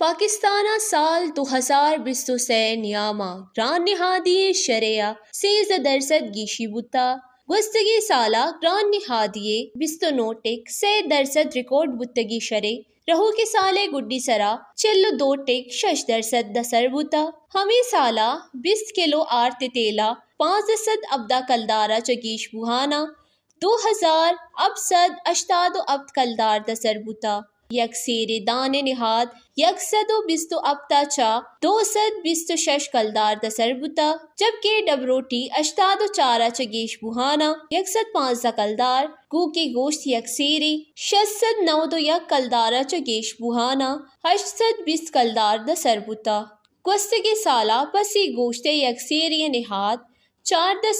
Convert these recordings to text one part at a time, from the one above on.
पाकिस्ताना साल 2020 से नियामा ग्रान निहादी शरिया सेज दरसद गीशी बुता गुस्तगी साला ग्रान निहादिये बिस्तो नोटिक से दरसद रिकॉर्ड बुतगी शरे रहो के साले गुड्डी सरा चिल्लो 2.6% दसर बुता हमें साला 20 किलो आरते तेला 5 अब्दा कलदारा चगीश बुहाना 2000 अबसद अश्तादो अब्द कलदार दसर बुता यकसेरे दाने निहाद यकसदो बिस्तो अब्ता चा 226 कलदार दसर बुता जबकि डबरोटी अश्तादो चारा चगेश बुहाना यकसद 5 कलदार गू के गोश्त यकसेरे 691 यक कलदारा चगेश बुहाना 820 कलदार दसर बुता गुस्तगी साला पसी गोश्ते यकसेरी निहाद 4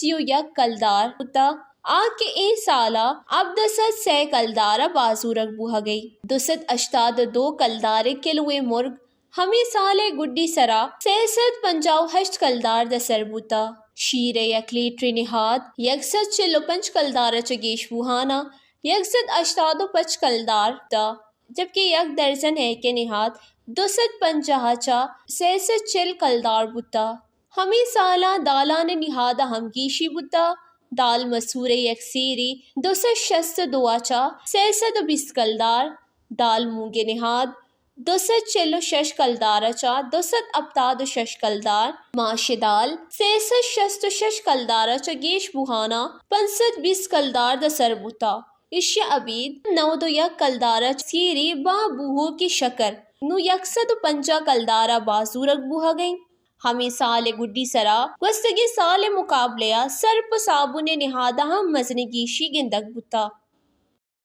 यक कलदार बुता आके ए साला अब 10 कलदारा बाजूरक बुहा गई 282 कलदारे किलोए मुर्ग हमें साले गुड्डी सरा 658 कलदार दसर बुता शीरे यकलीट्री निहाद यकसद 5 कलदारा चगेश बुहाना यकसद 85 कलदार ता जबकि यक दर्जन है के निहाद 250 चा 6 कलदार बुता हमें साला दालान निहादा हमगीशी बुता दाल मसूरे यकसीरी 262 आचा 620 कलदार दाल मूंगे निहाद 246 कलदार आचा 276 कलदार माशे दाल 666 कलदार आचा गेश बुहाना 520 कलदार दसर बुता इश्या अबीद 92 कलदारा सीरी बा बूहो की शकर नु 150 कलदारा बाजूरक बुहा गई हमें साले गुड्डी सरा वस्तगी साले मुकाबले सर्प साबुने निहादा हम मजने गीशी गिंदक बुता।